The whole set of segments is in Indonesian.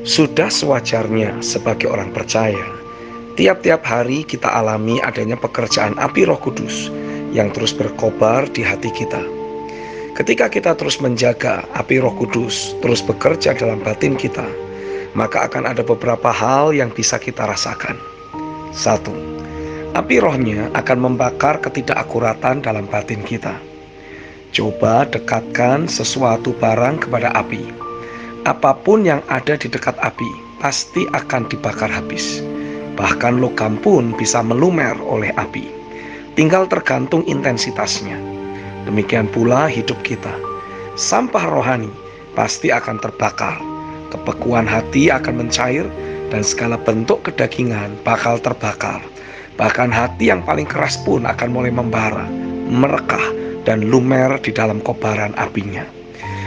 Sudah sewajarnya sebagai orang percaya, tiap-tiap hari kita alami adanya pekerjaan api Roh Kudus yang terus berkobar di hati kita. Ketika kita terus menjaga api Roh Kudus terus bekerja dalam batin kita, maka akan ada beberapa hal yang bisa kita rasakan. 1. Api rohnya akan membakar ketidakakuratan dalam batin kita. Coba dekatkan sesuatu barang kepada api. Apapun yang ada di dekat api pasti akan dibakar habis. Bahkan logam pun bisa melumer oleh api. Tinggal tergantung intensitasnya. Demikian pula hidup kita. Sampah rohani pasti akan terbakar. Kebekuan hati akan mencair dan segala bentuk kedagingan bakal terbakar. Bahkan hati yang paling keras pun akan mulai membara, merekah, dan lumer di dalam kobaran apinya.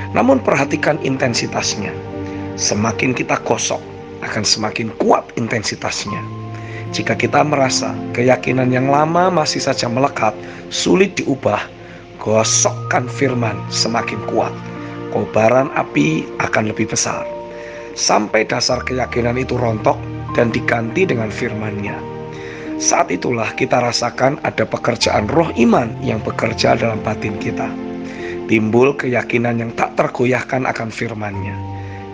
Namun perhatikan intensitasnya. Semakin kita gosok, akan semakin kuat intensitasnya. Jika kita merasa keyakinan yang lama masih saja melekat, sulit diubah, gosokkan firman semakin kuat. Kobaran api akan lebih besar. Sampai dasar keyakinan itu rontok dan diganti dengan firman-Nya. Saat itulah kita rasakan ada pekerjaan roh iman yang bekerja dalam batin kita. Timbul keyakinan yang tak tergoyahkan akan firman-Nya.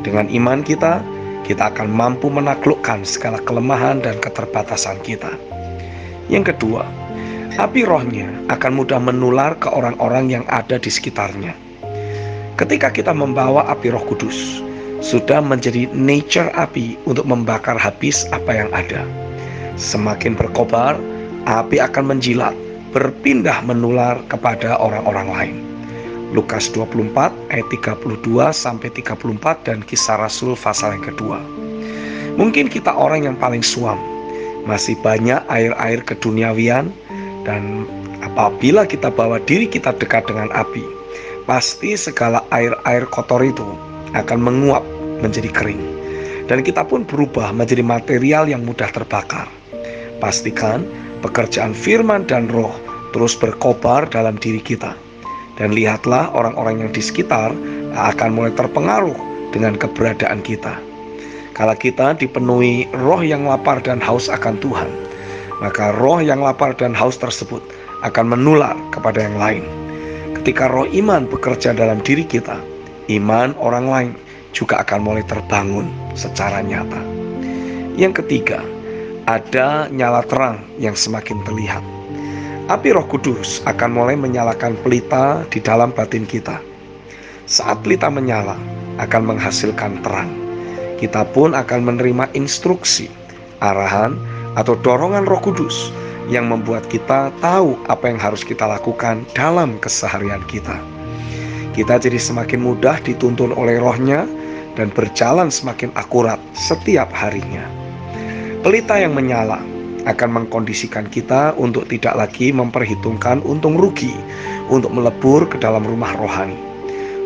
Dengan iman kita akan mampu menaklukkan segala kelemahan dan keterbatasan kita. Yang kedua, api rohnya akan mudah menular ke orang-orang yang ada di sekitarnya. Ketika kita membawa api Roh Kudus, sudah menjadi nature api untuk membakar habis apa yang ada. Semakin berkobar, api akan menjilat, berpindah menular kepada orang-orang lain. Lukas 24 ayat 32-34 dan Kisah Rasul pasal yang kedua. Mungkin kita orang yang paling suam, masih banyak air-air keduniawian, dan apabila kita bawa diri kita dekat dengan api, pasti segala air-air kotor itu akan menguap menjadi kering, dan kita pun berubah menjadi material yang mudah terbakar. Pastikan pekerjaan firman dan roh terus berkobar dalam diri kita. Dan lihatlah orang-orang yang di sekitar akan mulai terpengaruh dengan keberadaan kita. Kalau kita dipenuhi roh yang lapar dan haus akan Tuhan, maka roh yang lapar dan haus tersebut akan menular kepada yang lain. Ketika roh iman bekerja dalam diri kita, iman orang lain juga akan mulai terbangun secara nyata. Yang ketiga, ada nyala terang yang semakin terlihat. Api Roh Kudus akan mulai menyalakan pelita di dalam batin kita. Saat pelita menyala, akan menghasilkan terang. Kita pun akan menerima instruksi, arahan, atau dorongan Roh Kudus yang membuat kita tahu apa yang harus kita lakukan dalam keseharian kita. Kita jadi semakin mudah dituntun oleh rohnya dan berjalan semakin akurat setiap harinya. Pelita yang menyala akan mengkondisikan kita untuk tidak lagi memperhitungkan untung rugi untuk melebur ke dalam rumah rohani.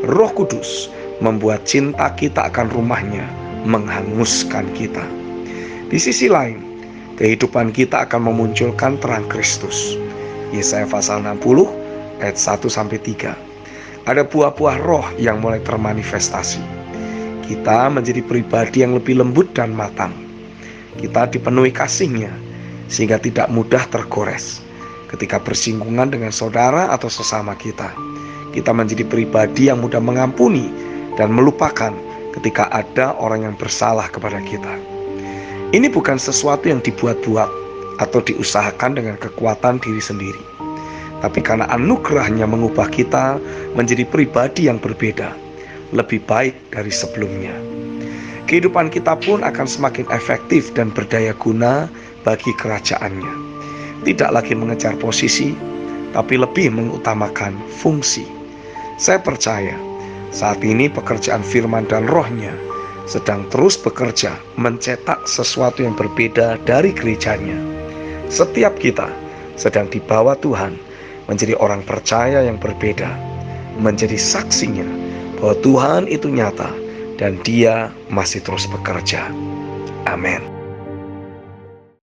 Roh Kudus membuat cinta kita akan rumahnya menghanguskan kita. Di sisi lain, kehidupan kita akan memunculkan terang Kristus. Yesaya pasal 60 ayat 1-3. Ada buah-buah roh yang mulai termanifestasi. Kita menjadi pribadi yang lebih lembut dan matang. Kita dipenuhi kasih-Nya sehingga tidak mudah tergores. Ketika bersinggungan dengan saudara atau sesama kita, kita menjadi pribadi yang mudah mengampuni dan melupakan ketika ada orang yang bersalah kepada kita. Ini bukan sesuatu yang dibuat-buat atau diusahakan dengan kekuatan diri sendiri, tapi karena anugerah-Nya mengubah kita menjadi pribadi yang berbeda, lebih baik dari sebelumnya. Kehidupan kita pun akan semakin efektif dan berdaya guna bagi kerajaan-Nya. Tidak lagi mengejar posisi, tapi lebih mengutamakan fungsi. Saya percaya saat ini pekerjaan firman dan roh-Nya sedang terus bekerja mencetak sesuatu yang berbeda dari gereja-Nya. Setiap kita sedang dibawa Tuhan menjadi orang percaya yang berbeda, menjadi saksinya bahwa Tuhan itu nyata dan Dia masih terus bekerja. Amin.